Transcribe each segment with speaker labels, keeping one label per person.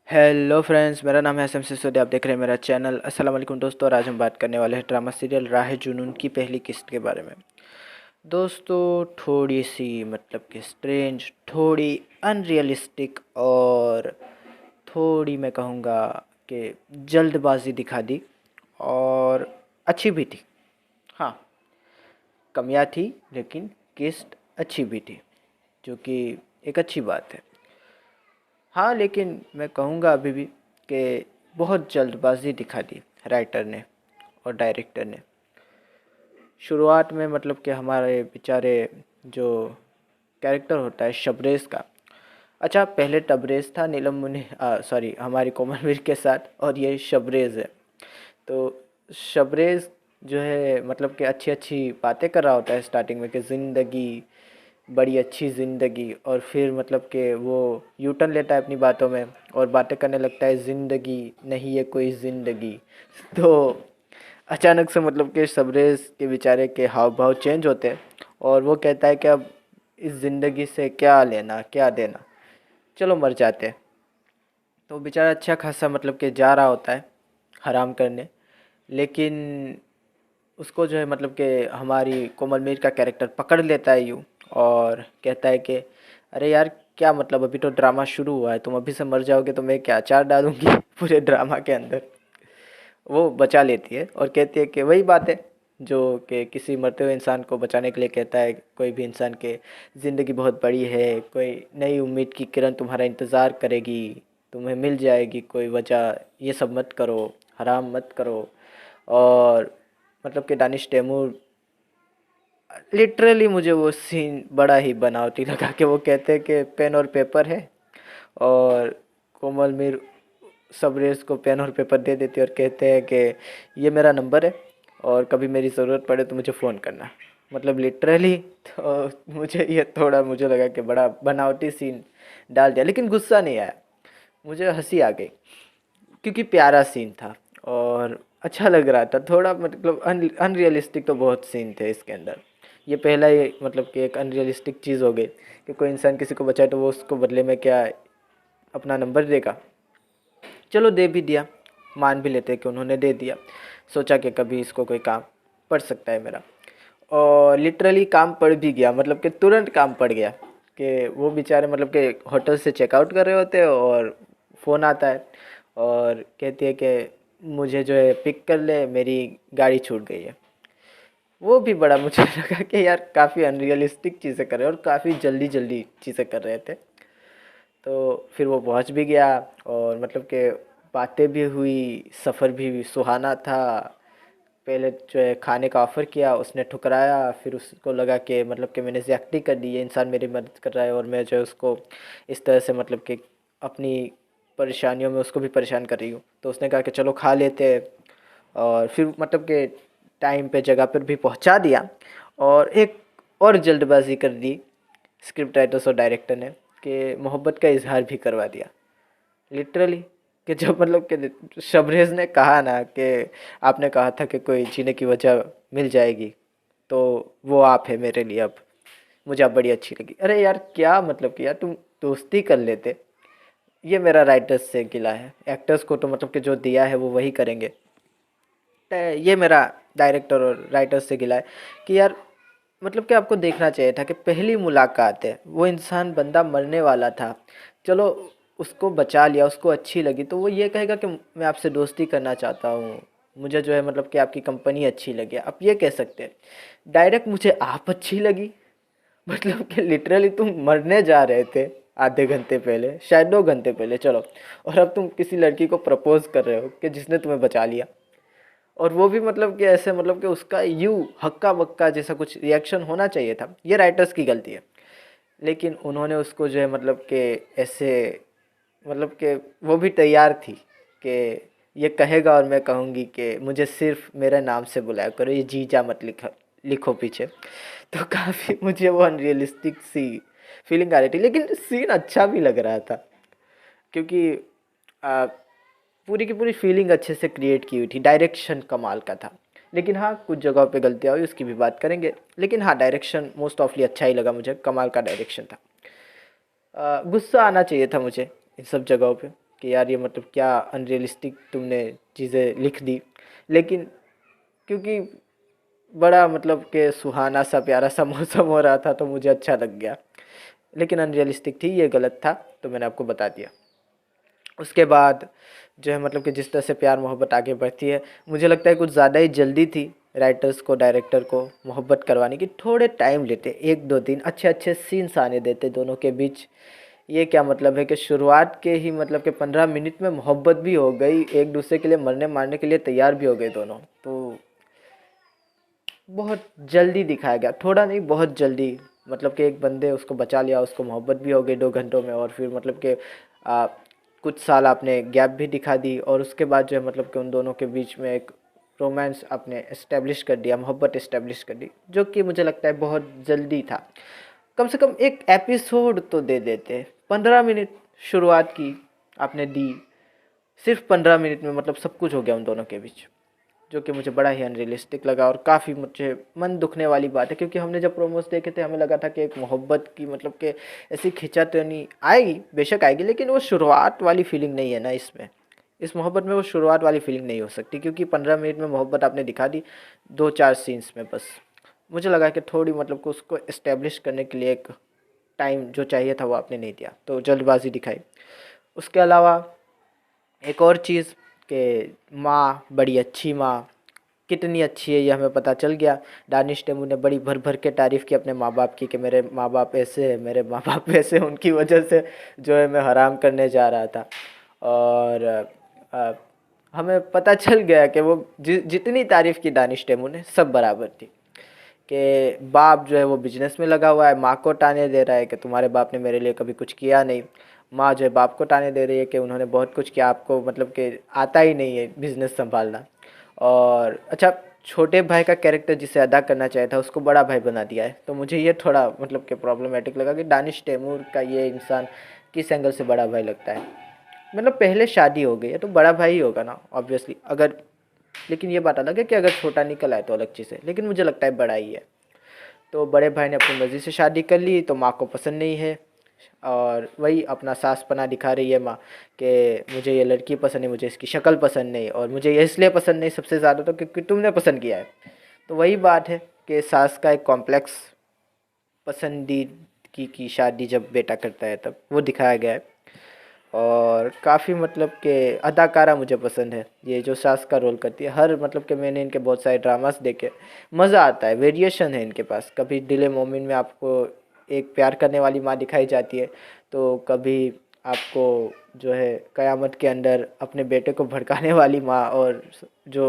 Speaker 1: Hello friends, मेरा नाम है एसएम सिसोदिया। आप देख रहे हैं मेरा चैनल। अस्सलाम वालेकुम दोस्तों, और आज हम बात करने वाले हैं ड्रामा सीरियल राह जुनून की पहली किस्त के बारे में। दोस्तों, थोड़ी सी मतलब कि स्ट्रेंज, थोड़ी अनरियलिस्टिक और थोड़ी मैं कहूँगा कि जल्दबाजी दिखा दी, और अच्छी भी थी। हाँ, कमियाँ थी लेकिन किस्त अच्छी भी थी, जो कि एक अच्छी बात है। हाँ, लेकिन मैं कहूँगा अभी भी कि बहुत जल्दबाज़ी दिखा दी राइटर ने और डायरेक्टर ने। शुरुआत में मतलब कि हमारे बेचारे जो कैरेक्टर होता है शबरेज़ का, अच्छा पहले तबरेज़ था नीलम मुनि, सॉरी, हमारी कोमलवीर के साथ, और ये शबरेज़ है। तो शबरेज़ जो है मतलब कि अच्छी अच्छी बातें कर रहा होता है स्टार्टिंग में कि ज़िंदगी बड़ी अच्छी ज़िंदगी, और फिर मतलब कि वो यू टर्न लेता है अपनी बातों में और बातें करने लगता है ज़िंदगी नहीं है कोई ज़िंदगी। तो अचानक से मतलब कि शबरेज़ के बेचारे के हाव भाव चेंज होते हैं, और वो कहता है कि अब इस ज़िंदगी से क्या लेना क्या देना, चलो मर जाते हैं। तो बेचारा अच्छा खासा मतलब कि जा रहा होता है हराम करने, लेकिन उसको जो है मतलब कि हमारी कोमल मीर का कैरेक्टर पकड़ लेता है यूँ, और कहता है कि अरे यार, क्या मतलब, अभी तो ड्रामा शुरू हुआ है, तुम अभी से मर जाओगे तो मैं क्या अचार डालूंगी पूरे ड्रामा के अंदर। वो बचा लेती है और कहती है कि वही बात है जो कि किसी मरते हुए इंसान को बचाने के लिए कहता है कोई भी इंसान के, ज़िंदगी बहुत बड़ी है, कोई नई उम्मीद की किरण तुम्हारा इंतज़ार करेगी, तुम्हें मिल जाएगी कोई वजह, ये सब मत करो, हराम मत करो। और मतलब कि दानिश तैमूर, लिटरली मुझे वो सीन बड़ा ही बनावटी लगा कि वो कहते हैं कि पेन और पेपर है, और कोमल मीर सबरेज को पेन और पेपर दे देती है और कहते हैं कि ये मेरा नंबर है, और कभी मेरी ज़रूरत पड़े तो मुझे फ़ोन करना। मतलब लिटरली, तो मुझे ये थोड़ा मुझे लगा कि बड़ा बनावटी सीन डाल दिया, लेकिन गुस्सा नहीं आया, मुझे हंसी आ गई, क्योंकि प्यारा सीन था और अच्छा लग रहा था। थोड़ा मतलब अनरियलिस्टिक तो बहुत सीन थे इसके अंदर। ये पहला ही मतलब कि एक अनरियलिस्टिक चीज़ हो गई कि कोई इंसान किसी को बचाए तो वो उसको बदले में क्या अपना नंबर देगा। चलो दे भी दिया, मान भी लेते हैं कि उन्होंने दे दिया, सोचा कि कभी इसको कोई काम पड़ सकता है मेरा, और लिटरली काम पड़ भी गया, मतलब कि तुरंत काम पड़ गया कि वो बेचारे मतलब कि होटल से चेकआउट कर रहे होते हैं और फ़ोन आता है और कहती है कि मुझे जो है पिक कर ले, मेरी गाड़ी छूट गई है। वो भी बड़ा मुझे लगा कि यार काफ़ी अनरियलिस्टिक चीज़ें कर रहे हैं और काफ़ी जल्दी जल्दी चीज़ें कर रहे थे। तो फिर वो पहुंच भी गया, और मतलब कि बातें भी हुई, सफ़र भी सुहाना था। पहले जो है खाने का ऑफ़र किया, उसने ठुकराया, फिर उसको लगा कि मतलब कि मैंने ज़्यादती कर दी, ये इंसान मेरी मदद कर रहा है और मैं जो है उसको इस तरह से मतलब कि अपनी परेशानियों में उसको भी परेशान कर रही हूँ। तो उसने कहा कि चलो खा लेते हैं, और फिर मतलब कि टाइम पे जगह पर भी पहुँचा दिया, और एक और जल्दबाज़ी कर दी स्क्रिप्ट राइटर्स और डायरेक्टर ने कि मोहब्बत का इजहार भी करवा दिया। लिटरली, कि जब मतलब कि शबरेज ने कहा ना कि आपने कहा था कि कोई जीने की वजह मिल जाएगी, तो वो आप है मेरे लिए, अब मुझे आप बड़ी अच्छी लगी। अरे यार, क्या मतलब कि यार तुम दोस्ती कर लेते। ये मेरा राइटर्स से गिला है, एक्टर्स को तो मतलब कि जो दिया है वो वही करेंगे। ये मेरा डायरेक्टर और राइटर्स से गिला है कि यार मतलब कि आपको देखना चाहिए था कि पहली मुलाकात है, वो इंसान बंदा मरने वाला था, चलो उसको बचा लिया, उसको अच्छी लगी तो वो ये कहेगा कि मैं आपसे दोस्ती करना चाहता हूँ, मुझे जो है मतलब कि आपकी कंपनी अच्छी लगी। आप ये कह सकते हैं, डायरेक्ट मुझे आप अच्छी लगी। मतलब कि लिटरली तुम मरने जा रहे थे आधे घंटे पहले, शायद 2 घंटे पहले, चलो, और अब तुम किसी लड़की को प्रपोज कर रहे हो कि जिसने तुम्हें बचा लिया, और वो भी मतलब कि ऐसे मतलब कि उसका यू हक्का बक्का जैसा कुछ रिएक्शन होना चाहिए था। ये राइटर्स की गलती है, लेकिन उन्होंने उसको जो है मतलब कि ऐसे मतलब कि वो भी तैयार थी कि ये कहेगा और मैं कहूँगी कि मुझे सिर्फ मेरे नाम से बुलाया करो, ये जीजा मत लिखो लिखो पीछे। तो काफ़ी मुझे वो अनरियलिस्टिक सी फीलिंग आ रही थी, लेकिन सीन अच्छा भी लग रहा था, क्योंकि आ, पूरी की पूरी फीलिंग अच्छे से क्रिएट की हुई थी, डायरेक्शन कमाल का था। लेकिन हाँ, कुछ जगहों पे गलतियाँ हुई, उसकी भी बात करेंगे, लेकिन हाँ, डायरेक्शन मोस्ट ऑफली अच्छा ही लगा मुझे, कमाल का डायरेक्शन था। गुस्सा आना चाहिए था मुझे इन सब जगहों पे कि यार ये मतलब क्या अनरियलिस्टिक तुमने चीज़ें लिख दी, लेकिन क्योंकि बड़ा मतलब कि सुहाना सा प्यारा सा मौसम हो रहा था तो मुझे अच्छा लग गया। लेकिन अनरियलिस्टिक थी, ये गलत था, तो मैंने आपको बता दिया। उसके बाद जो है मतलब कि जिस तरह से प्यार मोहब्बत आगे बढ़ती है, मुझे लगता है कुछ ज़्यादा ही जल्दी थी राइटर्स को, डायरेक्टर को मोहब्बत करवाने की। थोड़े टाइम लेते, एक दो दिन अच्छे अच्छे सीन्स आने देते दोनों के बीच। ये क्या मतलब है कि शुरुआत के ही मतलब कि 15 मिनट में मोहब्बत भी हो गई, एक दूसरे के लिए मरने मारने के लिए तैयार भी हो गए दोनों। तो बहुत जल्दी दिखाया गया, थोड़ा नहीं बहुत जल्दी। मतलब कि एक बंदे उसको बचा लिया, उसको मोहब्बत भी हो गई 2 घंटों में, और फिर मतलब कि आ, कुछ साल आपने गैप भी दिखा दी, और उसके बाद जो है मतलब कि उन दोनों के बीच में एक रोमांस आपने इस्टेब्लिश कर दिया, मोहब्बत इस्टेब्लिश कर दी, जो कि मुझे लगता है बहुत जल्दी था। कम से कम एक एपिसोड तो दे देते। 15 मिनट शुरुआत की आपने दी, सिर्फ 15 मिनट में मतलब सब कुछ हो गया उन दोनों के बीच, जो कि मुझे बड़ा ही अनरियलिस्टिक लगा और काफ़ी मुझे मन दुखने वाली बात है। क्योंकि हमने जब प्रोमोस देखे थे हमें लगा था कि एक मोहब्बत की मतलब कि ऐसी खिंचातानी आएगी, बेशक आएगी, लेकिन वो शुरुआत वाली फीलिंग नहीं है ना इसमें। इस मोहब्बत में वो शुरुआत वाली फीलिंग नहीं हो सकती, क्योंकि 15 मिनट में मोहब्बत आपने दिखा दी 2-4 सीन्स में बस। मुझे लगा कि थोड़ी मतलब कि उसको इस्टेब्लिश करने के लिए एक टाइम जो चाहिए था वो आपने नहीं दिया, तो जल्दबाजी दिखाई। उसके अलावा एक और चीज़ कि माँ, बड़ी अच्छी माँ, कितनी अच्छी है ये हमें पता चल गया। दानिश टेमू ने बड़ी भर भर के तारीफ़ की अपने माँ बाप की कि मेरे माँ बाप ऐसे हैं, मेरे माँ बाप वैसे हैं, उनकी वजह से जो है मैं हराम करने जा रहा था। और अ, हमें पता चल गया कि वो जितनी तारीफ़ की दानिश टेमू ने सब बराबर थी। कि बाप जो है वो बिजनेस में लगा हुआ है, माँ को ताने दे रहा है कि तुम्हारे बाप ने मेरे लिए कभी कुछ किया नहीं। माँ जो है बाप को ताने दे रही है कि उन्होंने बहुत कुछ किया, आपको मतलब कि आता ही नहीं है बिजनेस संभालना। और अच्छा, छोटे भाई का कैरेक्टर जिसे अदा करना चाहिए था उसको बड़ा भाई बना दिया है, तो मुझे ये थोड़ा मतलब कि प्रॉब्लमेटिक लगा कि दानिश तैमूर का ये इंसान किस एंगल से बड़ा भाई लगता है। मतलब पहले शादी हो गई है तो बड़ा भाई ही होगा ना ऑब्वियसली। अगर, लेकिन ये बात अलग है कि अगर छोटा निकल आए तो अलग चीज़ है, लेकिन मुझे लगता है बड़ा ही है। तो बड़े भाई ने अपनी मर्ज़ी से शादी कर ली तो माँ को पसंद नहीं है, और वही अपना सासपना दिखा रही है माँ कि मुझे ये लड़की पसंद है, मुझे इसकी शक्ल पसंद नहीं, और मुझे ये इसलिए पसंद नहीं सबसे ज़्यादा तो क्योंकि तुमने पसंद किया है। तो वही बात है कि सास का एक कॉम्प्लेक्स, पसंदीदगी की शादी जब बेटा करता है तब वो दिखाया गया है। और काफ़ी मतलब कि अदाकारा मुझे पसंद है, ये जो सास का रोल करती है। हर मतलब कि मैंने इनके बहुत सारे ड्रामास देखे, मज़ा आता है, वेरिएशन है इनके पास। कभी दिल मोमिन में आपको एक प्यार करने वाली माँ दिखाई जाती है, तो कभी आपको जो है कयामत के अंदर अपने बेटे को भड़काने वाली माँ और जो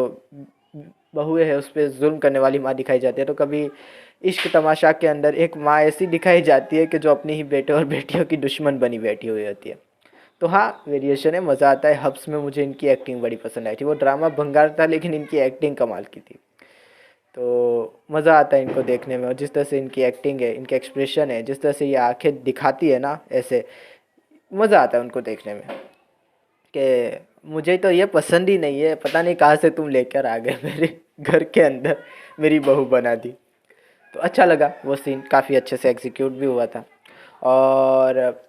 Speaker 1: बहुएं है उस पर जुल्म करने वाली माँ दिखाई जाती है। तो कभी इश्क तमाशा के अंदर एक माँ ऐसी दिखाई जाती है कि जो अपनी ही बेटे और बेटियों की दुश्मन बनी बैठी हुई होती है। तो हाँ, वेरिएशन है, मज़ा आता है। हब्स में मुझे इनकी एक्टिंग बड़ी पसंद आई थी, वो ड्रामा भंगार था लेकिन इनकी एक्टिंग कमाल की थी। तो मज़ा आता है इनको देखने में, और जिस तरह से इनकी एक्टिंग है, इनके एक्सप्रेशन है, जिस तरह से ये आंखें दिखाती है ना ऐसे, मज़ा आता है उनको देखने में। कि मुझे तो ये पसंद ही नहीं है, पता नहीं कहाँ से तुम लेकर आ गए मेरे घर के अंदर, मेरी बहू बना दी। तो अच्छा लगा, वो सीन काफ़ी अच्छे से एग्जीक्यूट भी हुआ था। और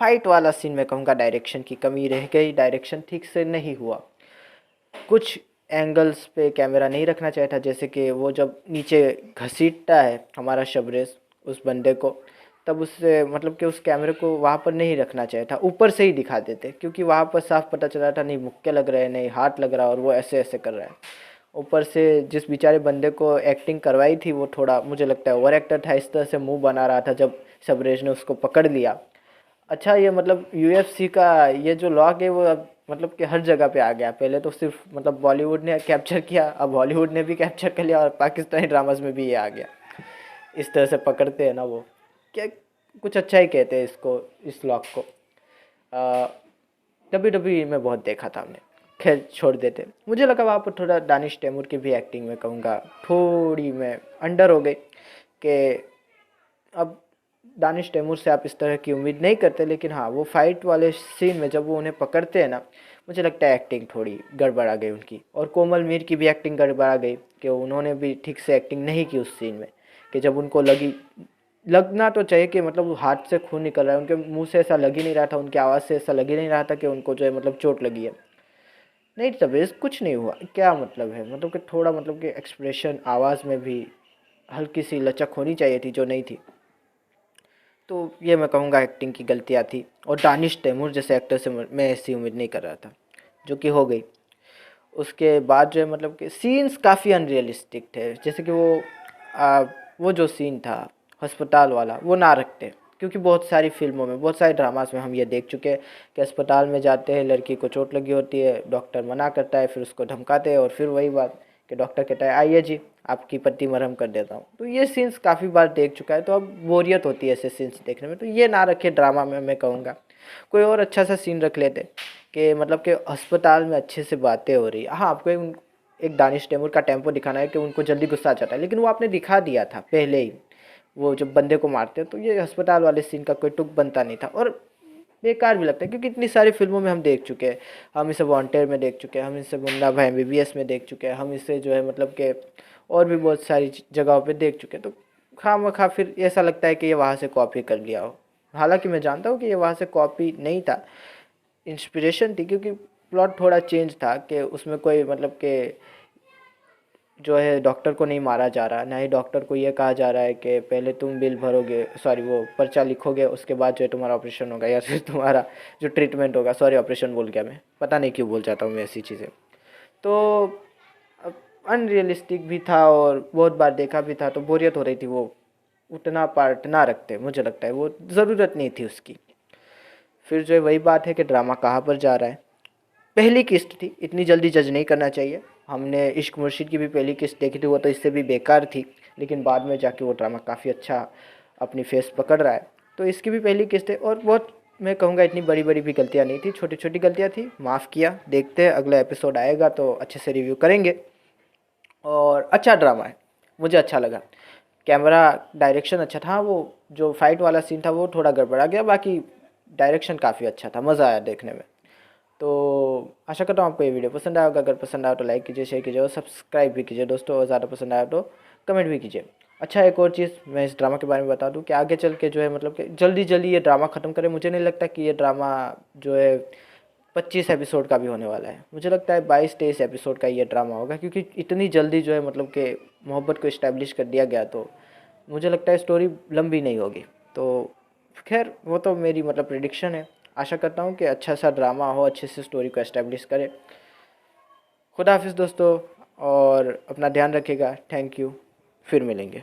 Speaker 1: फाइट वाला सीन मैं कहूँगा डायरेक्शन की कमी रह गई, डायरेक्शन ठीक से नहीं हुआ। कुछ एंगल्स पे कैमरा नहीं रखना चाहिए था, जैसे कि वो जब नीचे घसीटता है हमारा शबरेश उस बंदे को, तब उससे मतलब कि उस कैमरे को वहाँ पर नहीं रखना चाहिए था, ऊपर से ही दिखा देते, क्योंकि वहाँ पर साफ पता चल रहा था नहीं मुक्के लग रहे हैं, नहीं हाथ लग रहा, और वो ऐसे ऐसे कर रहा है। ऊपर से जिस बेचारे बंदे को एक्टिंग करवाई थी वो थोड़ा मुझे लगता है ओवर एक्टर था, इस तरह से मुंह बना रहा था जब शबरेश ने उसको पकड़ लिया। अच्छा, ये मतलब यूएफसी का ये जो लॉक है वो अब मतलब कि हर जगह पे आ गया। पहले तो सिर्फ मतलब बॉलीवुड ने कैप्चर किया, अब हॉलीवुड ने भी कैप्चर कर लिया, और पाकिस्तानी ड्रामास में भी ये आ गया। इस तरह से पकड़ते हैं ना वो, क्या कुछ अच्छा ही कहते हैं इसको, इस लॉक को। WWE में बहुत देखा था हमने, खैर छोड़ देते। मुझे लगा वहाँ पर थोड़ा दानिश तैमूर की भी एक्टिंग में कहूँगा थोड़ी मैं अंडर हो गई, कि अब दानिश तैमूर से आप इस तरह की उम्मीद नहीं करते, लेकिन हाँ वो फाइट वाले सीन में जब वो उन्हें पकड़ते हैं ना, मुझे लगता है एक्टिंग थोड़ी गड़बड़ा गई उनकी। और कोमल मीर की भी एक्टिंग गड़बड़ा गई, कि उन्होंने भी ठीक से एक्टिंग नहीं की उस सीन में, कि जब उनको लगी लगना तो चाहिए कि मतलब वो हाथ से खून निकल रहा है, उनके मुंह से ऐसा लग ही नहीं रहा था, उनकी आवाज़ से ऐसा लग ही नहीं रहा था कि उनको जो है मतलब चोट लगी है। नहीं तबीयत कुछ नहीं हुआ, क्या मतलब है, मतलब कि थोड़ा मतलब कि एक्सप्रेशन आवाज़ में भी हल्की सी लचक होनी चाहिए थी जो नहीं थी। तो ये मैं कहूँगा एक्टिंग की गलतियाँ थी, और दानिश तैमूर जैसे एक्टर से मैं ऐसी उम्मीद नहीं कर रहा था, जो कि हो गई। उसके बाद जो है मतलब कि सीन्स काफ़ी अनरियलिस्टिक थे, जैसे कि आ, वो जो सीन था अस्पताल वाला वो ना रखते, क्योंकि बहुत सारी फिल्मों में बहुत सारे ड्रामास में हम ये देख चुके हैं कि अस्पताल में जाते हैं, लड़की को चोट लगी होती है, डॉक्टर मना करता है, फिर उसको धमकाते हैं, और फिर वही बात कि डॉक्टर कहता है आइए जी आपकी पट्टी मरहम कर देता हूँ। तो ये सीन्स काफ़ी बार देख चुका है, तो अब बोरियत होती है ऐसे सीन्स देखने में, तो ये ना रखे ड्रामा में, मैं कहूँगा कोई और अच्छा सा सीन रख लेते कि मतलब कि अस्पताल में अच्छे से बातें हो रही है। हाँ, आपको एक दानिश तैमूर का टेम्पो दिखाना है कि उनको जल्दी गुस्सा आ जाता है, लेकिन वो आपने दिखा दिया था पहले ही, वो जब बंदे को मारते हैं, तो ये अस्पताल वाले सीन का कोई तुक बनता नहीं था, और बेकार भी लगता है, क्योंकि इतनी सारी फिल्मों में हम देख चुके हैं। हम इसे वांटेड में देख चुके हैं, हम इसे मुन्ना भाई एमबीबीएस में देख चुके हैं, हम इसे जो है मतलब कि और भी बहुत सारी जगहों पे देख चुके हैं। तो खामखा फिर ऐसा लगता है कि ये वहाँ से कॉपी कर लिया हो। हालांकि मैं जानता हूँ कि ये वहाँ से कॉपी नहीं था, इंस्पिरेशन थी, क्योंकि प्लॉट थोड़ा चेंज था कि उसमें कोई मतलब कि जो है डॉक्टर को नहीं मारा जा रहा, ना ही डॉक्टर को ये कहा जा रहा है कि पहले तुम बिल भरोगे, सॉरी वो पर्चा लिखोगे, उसके बाद जो है तुम्हारा ऑपरेशन होगा, या फिर तुम्हारा जो ट्रीटमेंट होगा, सॉरी ऑपरेशन बोल गया मैं, पता नहीं क्यों बोल जाता हूँ मैं ऐसी चीज़ें। तो अनरियलिस्टिक भी था, और बहुत बार देखा भी था, तो बोरियत हो रही थी। वो उतना पार्ट ना रखते, मुझे लगता है वो ज़रूरत नहीं थी उसकी। फिर जो है वही बात है कि ड्रामा कहाँ पर जा रहा है। पहली किस्त थी, इतनी जल्दी जज नहीं करना चाहिए। हमने इश्क मुर्शिद की भी पहली किस्त देखी थी, वो तो इससे भी बेकार थी, लेकिन बाद में जाके वो ड्रामा काफ़ी अच्छा अपनी फेस पकड़ रहा है। तो इसकी भी पहली किस्त है, और बहुत मैं कहूँगा इतनी बड़ी बड़ी भी गलतियाँ नहीं थी, छोटी छोटी गलतियाँ थी, माफ़ किया। देखते हैं अगला एपिसोड आएगा तो अच्छे से रिव्यू करेंगे। और अच्छा ड्रामा है, मुझे अच्छा लगा। कैमरा डायरेक्शन अच्छा था, वो जो फाइट वाला सीन था वो थोड़ा गड़बड़ा गया, बाकी डायरेक्शन काफ़ी अच्छा था, मज़ा आया देखने में। तो आशा करता हूँ आपको ये वीडियो पसंद आया होगा। अगर पसंद आया तो लाइक कीजिए, शेयर कीजिए और सब्सक्राइब भी कीजिए दोस्तों, और ज़्यादा पसंद आया तो कमेंट भी कीजिए। अच्छा, एक और चीज़ मैं इस ड्रामा के बारे में बता दूं कि आगे चल के जो है मतलब कि जल्दी जल्दी ये ड्रामा ख़त्म करें। मुझे नहीं लगता कि ये ड्रामा जो है 25 एपिसोड का भी होने वाला है। मुझे लगता है 22-23 एपिसोड का ये ड्रामा होगा, क्योंकि इतनी जल्दी जो है मतलब कि मोहब्बत को इस्टेब्लिश कर दिया गया, तो मुझे लगता है स्टोरी लंबी नहीं होगी। तो खैर वो तो मेरी मतलब प्रिडिक्शन है। आशा करता हूँ कि अच्छा सा ड्रामा हो, अच्छे से स्टोरी को एस्टेब्लिश करे। खुदा हाफिज़ दोस्तों, और अपना ध्यान रखिएगा। थैंक यू, फिर मिलेंगे।